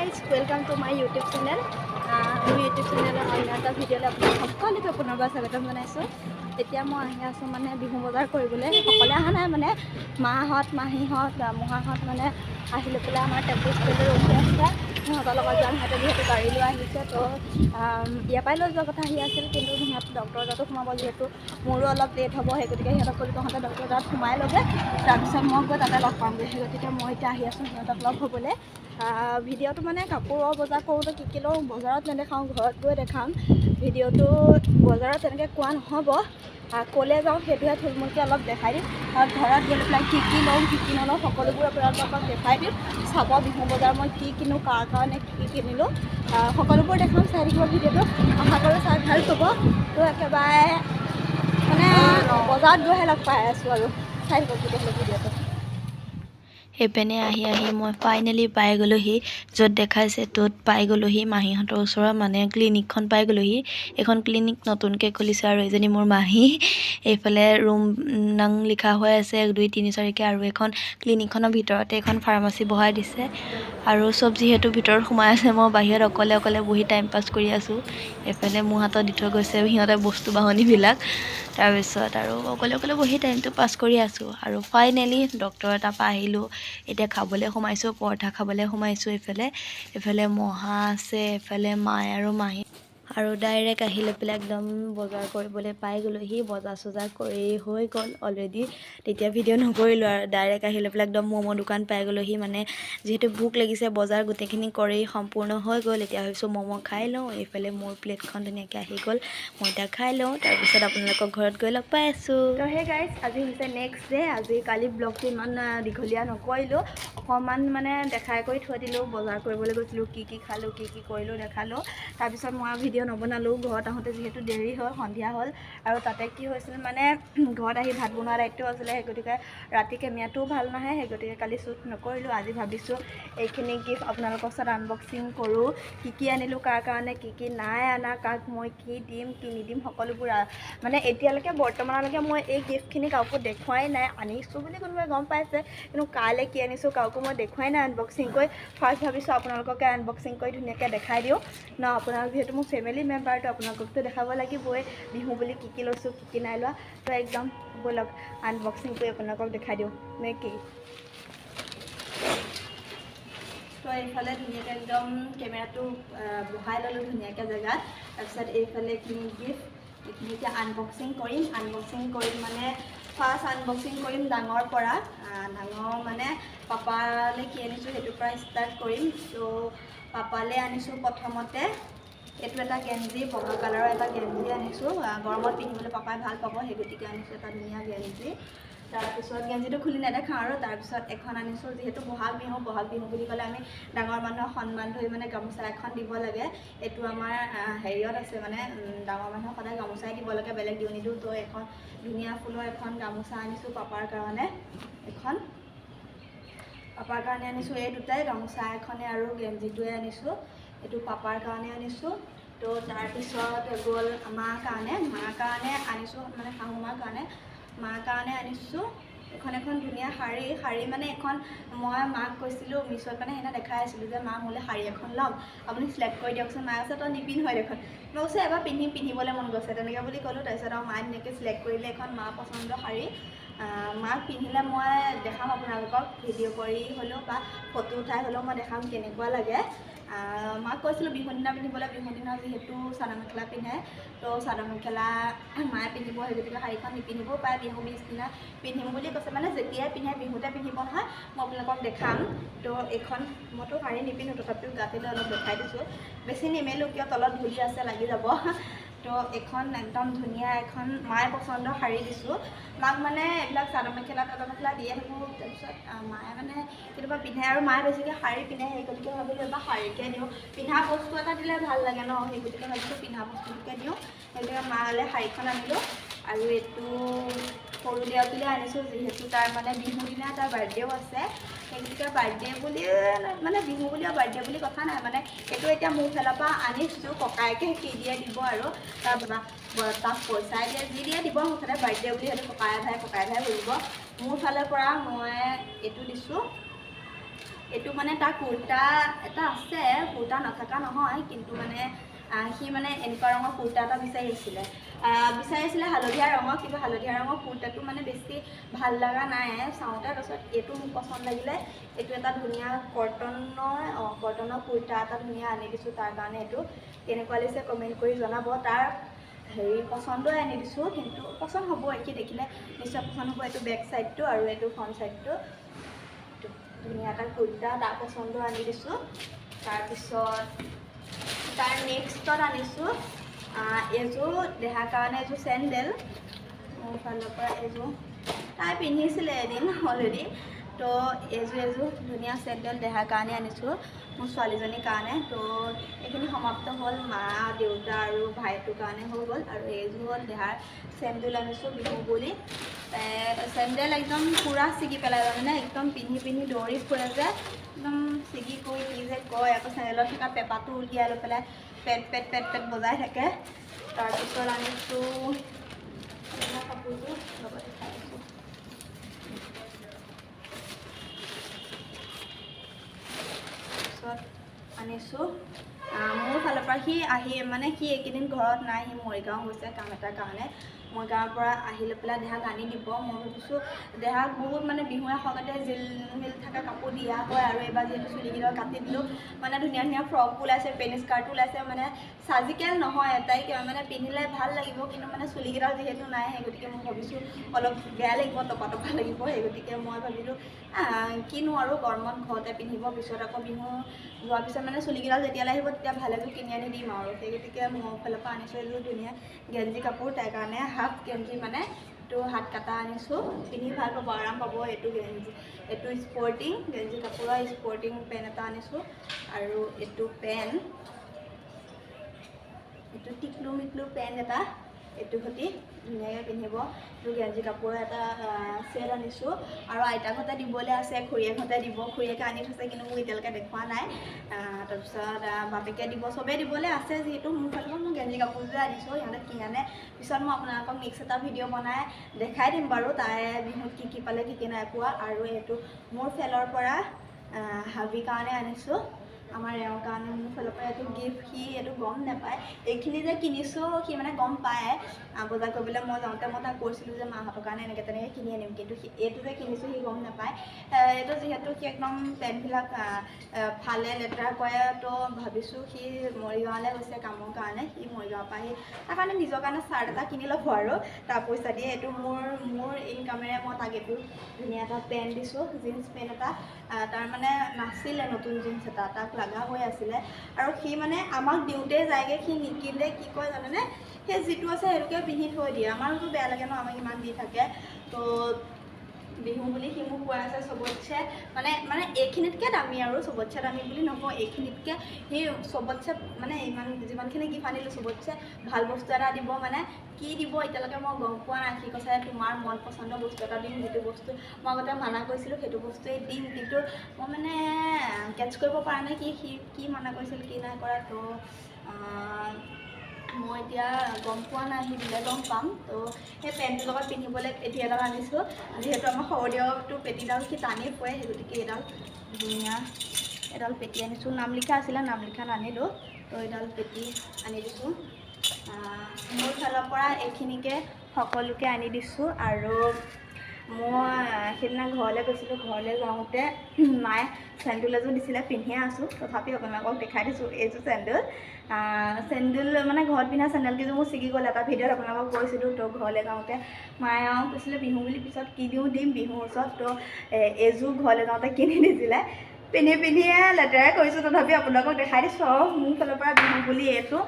guys, welcome to my YouTube channel. মোৰ YouTube চেনেলৰ অন্য এটা ভিডিঅ'লৈ আপোনালোক সকলোকে পুনৰবাৰ স্বাগতম জনাইছোঁ। এতিয়া মই আহি আছোঁ মানে বিহু বজাৰ কৰিবলৈ। সকলোৱে অহা নাই মানে মাহঁত মাহীহঁত মহাহঁত মানে আহি লৈ পেলাই আমাৰ টেম্পু ষ্টেণ্ডত ৰখি আছে। সিহঁতৰ লগত যাম, সিহঁতে যিহেতু গাড়ী লৈ আহিছে, তো ইয়াৰ পৰাই লৈ যোৱা কথা আহি আছিল, কিন্তু সিহঁত ডক্টৰৰ তাতো সোমাব, যিহেতু মোৰো অলপ লেট হ'ব। সেই গতিকে সিহঁতক ক'লো তহঁতে ডক্টৰৰ তাত সোমাই ল'গে, তাৰপিছত মই গৈ তাতে লগ পামগৈ। সেই গতিকে মই এতিয়া আহি আছোঁ সিহঁতক লগ হ'বলৈ। ভিডিঅ'টো মানে কাপোৰৰ বজাৰ কৰোঁতে কি কি লওঁ বজাৰত নেদেখাওঁ, ঘৰত গৈ দেখাম। ভিডিঅ'টো বজাৰত তেনেকৈ কোৱা নহ'ব, ক'লে যাওঁ সেইটোহে থুলমূলকৈ অলপ দেখাই দিম। আৰু ঘৰত গৈ পেলাই কি কি লওঁ কি কি নলওঁ সকলোবোৰ আপোনালোকক দেখাই দিম। চাব বিহু বজাৰ মই কি কিনো, কাৰ কাৰণে কি কি কিনিলোঁ, সকলোবোৰ দেখাম। চাই থাকিব ভিডিঅ'টো, আশা কৰোঁ চাই ভাল পাব। তো একেবাৰে মানে বজাৰত গৈহে লগ পাই আছোঁ আৰু চাই থাকিব ভিডিঅ'টো। সেইপিনে আহি মই ফাইনেলি পাই গ'লোহি, য'ত দেখাইছে ত'ত পাই গ'লোহি। মাহীহঁতৰ ওচৰৰ মানে ক্লিনিকখন পাই গ'লোহি। এইখন ক্লিনিক নতুনকৈ খুলিছে আৰু এজনী মোৰ মাহী। এইফালে ৰুম নাং লিখা হৈ আছে 1 2 3 4কৈ, আৰু এখন ক্লিনিকখনৰ ভিতৰতে এখন ফাৰ্মাচী বহাই দিছে। আৰু চব যিহেতু ভিতৰত সোমাই আছে, মই বাহিৰত অকলে বহি টাইম পাছ কৰি আছোঁ। এইফালে মোৰ হাতত দি থৈ গৈছে সিহঁতে বস্তু বাহনিবিলাক, তাৰপিছত আৰু অকলে বহি টাইমটো পাছ কৰি আছোঁ। আৰু ফাইনেলি ডক্টৰ এটাৰ পৰা আহিলোঁ। এতিয়া খাবলৈ সোমাইছোঁ, পৰঠা খাবলৈ সোমাইছোঁ। এইফালে মহা আছে, এইফালে মায়ে আৰু মাহী, আৰু ডাইৰেক্ট আহি লৈ পেলাই একদম বজাৰ কৰিবলৈ পাই গ'লোহি। বজাৰ চজাৰ কৰি হৈ গ'ল অলৰেডি, তেতিয়া ভিডিঅ' নকৰিলোঁ আৰু ডাইৰেক্ট আহি লৈ পেলাই একদম ম'ম' দোকান পাই গ'লোহি। মানে যিহেতু ভোক লাগিছে, বজাৰ গোটেইখিনি কৰি সম্পূৰ্ণ হৈ গ'ল। এতিয়া ভাবিছোঁ ম'ম' খাই লওঁ। এইফালে মোৰ প্লেটখন ধুনীয়াকৈ আহি গ'ল, মই এতিয়া খাই লওঁ, তাৰপিছত আপোনালোকক ঘৰত গৈ লগ পাই আছোঁ। তো সেই গাইজ, আজি হৈছে নেক্সট ডে'। আজি কালি ব্লগটো ইমান দীঘলীয়া নকৰিলোঁ, অকণমান মানে দেখাই কৰি থৈ দিলোঁ। বজাৰ কৰিবলৈ গৈছিলোঁ, কি কি খালোঁ কি কি কৰিলোঁ দেখালোঁ। তাৰপিছত মই ভিডিঅ' নবনালোঁ, ঘৰত আহোঁতে যিহেতু দেৰি হ'ল, সন্ধিয়া হ'ল। আৰু তাতে কি হৈছিল মানে ঘৰত আহি ভাত বনোৱা দায়িত্ব আছিলে, সেই গতিকে ৰাতি কেমেৰাটোও ভাল নাহে, সেই গতিকে কালি শ্বুট নকৰিলোঁ। আজি ভাবিছোঁ এইখিনি গিফ্ট আপোনালোকৰ ওচৰত আনবক্সিং কৰোঁ, কি কি আনিলোঁ, কাৰ কাৰণে কি কি নাই অনা, কাক মই কি দিম কি নিদিম সকলোবোৰ। মানে এতিয়ালৈকে বৰ্তমানলৈকে মই এই গিফ্টখিনি কাকো দেখুৱাই নাই। আনিছোঁ বুলি কোনোবাই গম পাইছে, কিন্তু কাইলৈ কি আনিছোঁ কাকো মই দেখুৱাই নাই আনবক্সিং কৰি। ফাৰ্ষ্ট ভাবিছোঁ আপোনালোককে আনবক্সিং কৰি ধুনীয়াকৈ দেখাই দিওঁ ন। আপোনালোক যিহেতু মোৰ ফেমিলি মেম্বাৰ, তো আপোনালোককতো দেখাব লাগিবই বিহু বুলি কি কি লৈছোঁ কি কি নাই লোৱা। তো একদম ব'লক আনবক্সিং কৰি আপোনালোকক দেখাই দিওঁ নে কি। তো এইফালে ধুনীয়াকৈ একদম কেমেৰাটো বহাই ল'লোঁ ধুনীয়াকৈ জেগাত। তাৰপিছত এইফালে কিনি গিফ্ট এইখিনি এতিয়া আনবক্সিং কৰিম। আনবক্সিং কৰিম মানে ফাৰ্ষ্ট আনবক্সিং কৰিম ডাঙৰ পৰা। ডাঙৰ মানে পাপালৈ কি আনিছোঁ সেইটোৰ পৰা ষ্টাৰ্ট কৰিম। তো পাপালৈ আনিছোঁ প্ৰথমতে এইটো এটা গেঞ্জি, বগা কালাৰৰ এটা গেঞ্জি আনিছোঁ। গৰমত পিন্ধিবলৈ পাপাই ভাল পাব, সেই গতিকে আনিছোঁ এটা ধুনীয়া গেঞ্জি। তাৰপিছত গেঞ্জিটো খুলি নেদেখাওঁ আৰু। তাৰপিছত এখন আনিছোঁ, যিহেতু বহাগ বিহু বুলি ক'লে আমি ডাঙৰ মানুহক সন্মান ধৰি মানে গামোচা এখন দিব লাগে। এইটো আমাৰ হেৰিয়ত আছে মানে ডাঙৰ মানুহক সদায় গামোচাই দিব লাগে, বেলেগ দিওঁ নিদিওঁ। তো এখন ধুনীয়া ফুলৰ এখন গামোচা আনিছোঁ পাপাৰ কাৰণে। পাপাৰ কাৰণে আনিছোঁ এই দুটাই, গামোচা এখনে আৰু গেঞ্জিটোৱে আনিছোঁ। এইটো পাপাৰ কাৰণে আনিছোঁ। তো তাৰপিছত গ'ল মাৰ কাৰণে আনিছোঁ, মানে শাহু মাৰ কাৰণে আনিছোঁ এখন ধুনীয়া শাৰী মানে এখন মই মাক কৈছিলোঁ মিছত, মানে সেইদিনা দেখাই আছিলোঁ যে মা মোলৈ শাৰী এখন ল'ম, আপুনি চিলেক্ট কৰি দিয়কচোন। মায়ে কৈছে তই নিপিন্ধ দেখোন। মই কৈছোঁ এবাৰ পিন্ধিবলৈ মন গৈছে তেনেকৈ বুলি ক'লোঁ। তাৰপিছত আৰু মায়ে ধুনীয়াকৈ চিলেক্ট কৰিলে এখন মা পচন্দৰ শাৰী। মাক পিন্ধিলে মই দেখাম আপোনালোকক, ভিডিঅ' কৰি হ'লেও বা ফটো উঠাই হ'লেও মই দেখাম কেনেকুৱা লাগে। মাক কৈছিলোঁ বিহুৰ দিনা পিন্ধিবলৈ, বিহুৰ দিনা যিহেতু চাদৰ মেখেলা পিন্ধে, তো চাদৰ মেখেলা মায়ে পিন্ধিব, সেই গতিকে শাৰীখন নিপিন্ধিবও পাৰে। বিহু দিনা পিন্ধিম বুলি কৈছে, মানে যেতিয়াই পিন্ধে বিহুতে পিন্ধিব নহয়, মই আপোনালোকক দেখাম। তো এইখন মইতো শাৰী নিপিন্ধোঁ, তথাপিও গাতে অলপ দেখাই দিছোঁ। বেছি নিমেলোঁ কিয় তলত ধূলি আছে লাগি যাব। তো এইখন একদম ধুনীয়া এখন মায়ে পচন্দৰ শাৰী দিছোঁ মাক। মানে এইবিলাক চাদৰ মেখেলা দিয়ে থাকোঁ, তাৰপিছত মায়ে মানে কেতিয়াবা পিন্ধে, আৰু মায়ে বেছিকৈ শাৰী পিন্ধে, সেই গতিকে ভাবিলোঁ এবাৰ শাৰীকে দিওঁ। পিন্ধা বস্তু এটা দিলে ভাল লাগে ন, সেই গতিকে ভাবিছোঁ পিন্ধা বস্তুটোকে দিওঁ। সেই গতিকে মালৈ শাৰীখন আনিলোঁ। আৰু এইটো সৰু দেওৰটোলৈ আনিছোঁ, যিহেতু তাৰ মানে বিহুৰ দিনা তাৰ বাৰ্থডেও আছে। সেই গতিকে বাৰ্থডে বুলি মানে বিহু বুলি আৰু বাৰ্থডে বুলি কথা নাই, মানে এইটো এতিয়া মোৰ ফালৰ পৰা আনিছোঁ। ককায়েকে কি দিয়ে দিব আৰু, তাক পইচাই দিয়ে যি দিয়ে দিব। মুঠতে বাৰ্থডে বুলি সেইটো ককাই ভাই বুজিব। মোৰ ফালৰ পৰা মই এইটো দিছোঁ, এইটো মানে তাৰ কুৰ্তা এটা আছে, কুৰ্তা নথকা নহয়, কিন্তু মানে সি মানে এনেকুৱা ৰঙৰ কুৰ্তা এটা বিচাৰিছিলে হালধীয়া ৰঙৰ, কিন্তু হালধীয়া ৰঙৰ কুৰ্তাটো মানে বেছি ভাল লগা নাই চাওঁতে। তাৰপিছত এইটো মোক পচন্দ লাগিলে, এইটো এটা ধুনীয়া কটনৰ কুৰ্তা এটা ধুনীয়া আনি দিছোঁ তাৰ কাৰণে। এইটো কেনেকুৱা লাগিছে কমেণ্ট কৰি জনাব। তাৰ পচন্দই আনি দিছোঁ, কিন্তু পচন্দ হ'ব, সি দেখিলে নিশ্চয় পচন্দ হ'ব। এইটো বেক চাইডটো আৰু এইটো ফ্ৰণ্ট চাইডটো, ধুনীয়া এটা কুৰ্তা তাৰ পচন্দ আনি দিছোঁ। তাৰপিছত তাৰ নেক্সটত আনিছোঁ এইযোৰ দেহাৰ কাৰণে, এইযোৰ চেণ্ডেল মোৰ ফালৰ পৰা। এইযোৰ তাই পিন্ধিছিলে এদিন অলৰেডি, তো এইযোৰ ধুনীয়া চেণ্ডেল দেহাৰ কাৰণে আনিছোঁ মোৰ ছোৱালীজনীৰ কাৰণে। তো এইখিনি সমাপ্ত হ'ল, মা দেউতা আৰু ভাইটোৰ কাৰণে হৈ গ'ল। আৰু এইযোৰ হ'ল দেহাৰ চেণ্ডেল আনিছোঁ বিহু বুলি। চেণ্ডেল একদম পূৰা ছিগি পেলাই, মানে একদম পিন্ধি দৌৰি ফুৰে যে, একদম ছিগি কৰি কি যে কয়, আকৌ চেণ্ডেলত থকা পেপাটো উলিয়াই লৈ পেলাই পেট বজাই থাকে। তাৰপিছত আনিছোঁ কাপোৰযোৰ লগতে খাই আছোঁ। তাৰপিছত আনিছোঁ মোৰ ফালৰ পৰা, সি এইকেইদিন ঘৰত নাই, সি মৰিগাঁও গৈছে কাম এটাৰ কাৰণে। মৰিগাঁৱৰ পৰা আহি লৈ পেলাই দেহাক আনি দিব। মই ভাবিছোঁ দেহাক বহুত মানে বিহুৱে সগতে জিল মিল থকা কাপোৰ দিয়া হয়, আৰু এইবাৰ যিহেতু চুলিকেইডাল কাটি দিলোঁ, মানে ধুনীয়া ফ্ৰক ওলাইছে, পেন স্কাৰ্টো ওলাইছে, মানে চাৰ্জিকেল নহয় এটাই, মানে পিন্ধিলে ভাল লাগিব, কিন্তু মানে চুলিকেইডাল যিহেতু নাই, সেই গতিকে মই ভাবিছোঁ অলপ বেয়া লাগিব, টপা লাগিব। সেই গতিকে মই ভাবিলোঁ কিনো আৰু গৰমত ঘৰতে পিন্ধিব, পিছত আকৌ বিহু যোৱাৰ পিছত মানে চুলিকেইডাল যেতিয়ালৈ আহিব তেতিয়া ভাল এযোৰ কিনি আনি দিম আৰু। সেই গতিকে মোৰ ফালৰ পৰা আনিছোঁ এযোৰ ধুনীয়া গেঞ্জি কাপোৰ, তাইৰ কাৰণে হাফ গেঞ্জি, মানে এইটো হাত কাটা আনিছোঁ, পিন্ধি ভাল পাব, আৰাম পাব। এইটো গেঞ্জি, এইটো স্পৰ্টিং গেঞ্জি কাপোৰৰ স্পৰ্টিং পেণ্ট এটা আনিছোঁ। আৰু এইটো পেণ্ট, এইটো টিকলু মিকলু পেণ্ট এটা, এইটো সৈতে ধুনীয়াকৈ পিন্ধিব। এইটো গেঞ্জি কাপোৰৰ এটা ছেট আনিছোঁ। আৰু আইতাক ঘৰতে দিবলৈ আছে, খুৰীয়েক ঘৰতে দিব, খুৰীয়েকে আনি থৈছে, কিন্তু মোক এতিয়ালৈকে দেখুওৱা নাই। তাৰপিছত বাপেকে দিব, চবেই দিবলৈ আছে। যিহেতু মোৰ ফালৰ পৰা মই গেঞ্জি কাপোৰযোৰ আনিছোঁ, সিহঁতে কি আনে পিছত মই আপোনালোকক নেক্সট এটা ভিডিঅ' বনাই দেখাই দিম বাৰু, তাই বিহুত কি পালে কি নাই পোৱা। আৰু এইটো মোৰ ফালৰ পৰা হাবিৰ কাৰণে আনিছোঁ, আমাৰ এওঁৰ কাৰণে মোৰ ফালৰ পৰা এইটো গিফ্ট। সি এইটো গম নাপায়, এইখিনি যে কিনিছোঁ সি মানে গম পায়। বজাৰ কৰিবলৈ মই যাওঁতে মই তাক কৈছিলোঁ যে মাহঁতৰ কাৰণে তেনেকৈ কিনি আনিম, কিন্তু এইটো যে কিনিছোঁ সি গম নাপায়। এইটো যিহেতু সি একদম পেণ্টবিলাক ফালে লেতেৰা কৰে, তো ভাবিছোঁ সি মৰিগাঁৱলৈ গৈছে কামৰ কাৰণে, সি মৰিগাঁৱৰ পৰা আহি তাৰ কাৰণে নিজৰ কাৰণে চাৰ্ট এটা কিনি ল'ব আৰু তাৰ পইচা দিয়ে। এইটো মোৰ ইনকামেৰে মই তাক এইটো ধুনীয়া এটা পেণ্ট দিছোঁ, জিন্স পেণ্ট এটা। তাৰ মানে নাছিলে নতুন জিন্স এটা, তাক লগা হৈ আছিলে, আৰু সি মানে আমাক দিওঁতে যায়গৈ, সি নিকিনে, কি কয় জানেনে, সেই যিটো আছে সেইটোকে পিন্ধি থৈ দিয়ে। আমাৰোতো বেয়া লাগে ন, আমাক ইমান দি থাকে। তো বিহু বুলি সি মোক কৈ আছে চবতছে মানে এইখিনিতকৈ দামী, আৰু চবতছে দামী বুলি নকওঁ, এইখিনিতকৈ সি চবতছে মানে যিমানখিনি গিফ্ট আনিলোঁ চবতছে ভাল বস্তু এটা দিব। মানে কি দিব এতিয়ালৈকে মই গম পোৱা নাই। সি কৈছে তোমাৰ মন পচন্দৰ বস্তু এটা দিম, যিটো বস্তু মই আগতে মানা কৰিছিলোঁ সেইটো বস্তুৱেই দিম, কিন্তু মই মানে কেটচ কৰিব পৰা নাই সি কি মানা কৰিছিল কি নাই কৰা। তো মই এতিয়া গম পোৱা নাই, সি দিলে গম পাম। তো সেই পেণ্টটোৰ লগত পিন্ধিবলৈ পেটি এডাল আনিছোঁ, যিহেতু আমাৰ শৰদেৱটো পেটিডাল সি টানি ফুৰে, সেই গতিকে এইডাল ধুনীয়া এডাল পেটি আনিছোঁ। নাম লিখা আছিলে, নাম লিখা নানিলোঁ, তো এইডাল পেটি আনি দিছোঁ। মোৰ ফালৰ পৰা এইখিনিকে সকলোকে আনি দিছোঁ। আৰু মই সেইদিনা ঘৰলৈ গৈছিলোঁ, ঘৰলৈ যাওঁতে মায়ে চেণ্ডেল এযোৰ দিছিলে, পিন্ধিয়ে আছোঁ, তথাপি আপোনালোকক দেখাই দিছোঁ। এইযোৰ চেণ্ডেল মানে ঘৰত পিন্ধা চেণ্ডেলকেইযোৰ মোৰ ছিগি গ'ল, এটা ভিডিঅ'ত আপোনালোকক কৈছিলোঁ। তো ঘৰলৈ যাওঁতে মায়ে কৈছিলে বিহু বুলি পিছত কি দিম বিহুৰ ওচৰত, তো এইযোৰ ঘৰলৈ যাওঁতে কিনি দিছিলে। পিন্ধিয়ে লেতেৰাই কৰিছোঁ, তথাপি আপোনালোকক দেখাই দিছোঁ আৰু মোৰ ফালৰ পৰা বিহু বুলি এইটো।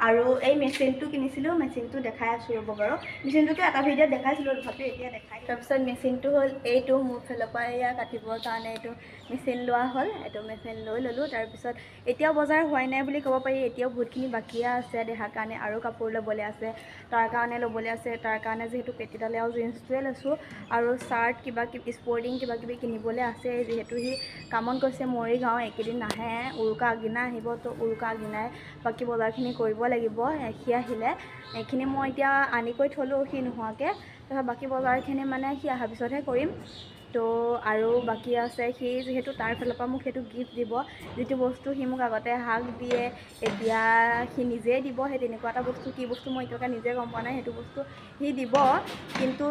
আৰু এই মেচিনটো কিনিছিলোঁ, মেচিনটো দেখাই আছোঁ ৰ'ব বাৰু। মেচিনটোতো এটা ভিডিঅ'ত দেখাইছিলোঁ, তথাপি এতিয়া দেখাই। তাৰপিছত মেচিনটো হ'ল এইটো, মোৰ ফালৰ পৰা এয়া কাটিবৰ কাৰণে এইটো মেচিন লোৱা হ'ল। এইটো মেচিন লৈ ল'লোঁ। তাৰপিছত এতিয়াও বজাৰ হোৱাই নাই বুলি ক'ব পাৰি, এতিয়াও বহুতখিনি বাকীয়ে আছে। দেহাৰ কাৰণে আৰু কাপোৰ ল'বলৈ আছে, তাৰ কাৰণে ল'বলৈ আছে। তাৰ কাৰণে যিহেতু পেটিডালে আৰু জিন্সটোৱে লৈছোঁ, আৰু চাৰ্ট কিবাকিবি স্পৰ্টিং কিবাকিবি কিনিবলৈ আছে। যিহেতু সি কামত গৈছে মৰিগাঁও, এইকেইদিন নাহে, উৰুকা আগদিনা আহিব। তো উৰুকা আগদিনাই বাকী বজাৰখিনি কৰিব লাগিব। সি আহিলে এইখিনি মই এতিয়া আনি কৰি থ'লোঁ সি নোহোৱাকৈ, তাৰপিছত বাকী বজাৰখিনি মানে সি অহাৰ পিছতহে কৰিম। তো আৰু বাকী আছে সি যিহেতু তাৰ ফালৰ পৰা মোক সেইটো গিফ্ট দিব, যিটো বস্তু সি মোক আগতে হাক দিয়ে, এতিয়া সি নিজেই দিব। সেই তেনেকুৱা এটা বস্তু, কি বস্তু মই এতিয়ালৈকে নিজে গম পোৱা নাই, সেইটো বস্তু সি দিব। কিন্তু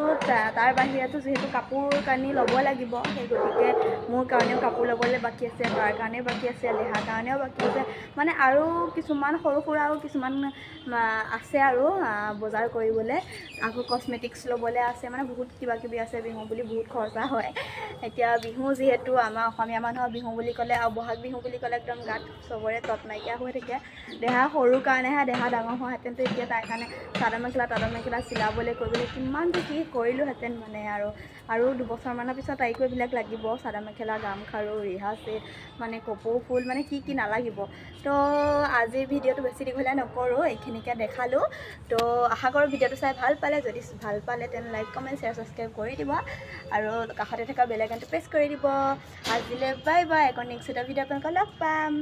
তাৰ বাহিৰেতো যিহেতু কাপোৰ কানি ল'ব লাগিব, সেই গতিকে মোৰ কাৰণেও কাপোৰ ল'বলৈ বাকী আছে, তাৰ কাৰণেও বাকী আছে, লেহাৰ কাৰণেও বাকী আছে, মানে আৰু কিছুমান সৰু সুৰাও কিছুমান আছে আৰু বজাৰ কৰিবলৈ। আকৌ কচমেটিক্স ল'বলৈ আছে, মানে বহুত কিবা কিবি আছে। বিহু বুলি বহুত খৰচা হয়। এতিয়া বিহু যিহেতু আমাৰ অসমীয়া মানুহৰ বিহু বুলি ক'লে আৰু বহাগ বিহু বুলি ক'লে একদম গাত চবৰে তত নাইকিয়া হৈ থাকে। দেহা সৰুৰ কাৰণেহে, দেহা ডাঙৰ হোৱাহেঁতেনতো এতিয়া তাইৰ কাৰণে চাদৰ মেখেলা চিলাবলৈ কৰিবলৈ কিমান যে কি কৰিলোঁহেঁতেন মানে। আৰু দুবছৰমানৰ পিছত তাইকো এইবিলাক লাগিব, চাদৰ মেখেলা, গামখাৰু, ৰিহা ছেট, মানে কপৌ ফুল, মানে কি কি নালাগিব। তো আজিৰ ভিডিঅ'টো বেছি দীঘলীয়া নকৰোঁ, এইখিনিকে দেখালোঁ। তো আশা কৰোঁ ভিডিঅ'টো চাই ভাল পালে। যদি ভাল পালে তেনে লাইক, কমেণ্ট, শ্বেয়াৰ, ছাবস্ক্ৰাইব কৰি দিব আৰু কাষতে থকা বেল আইকনটো প্ৰেছ কৰি দিব। আজিলৈ বাই বাই, আকৌ নেক্সট এটা ভিডিঅ' আপোনালোকক লগ পাম।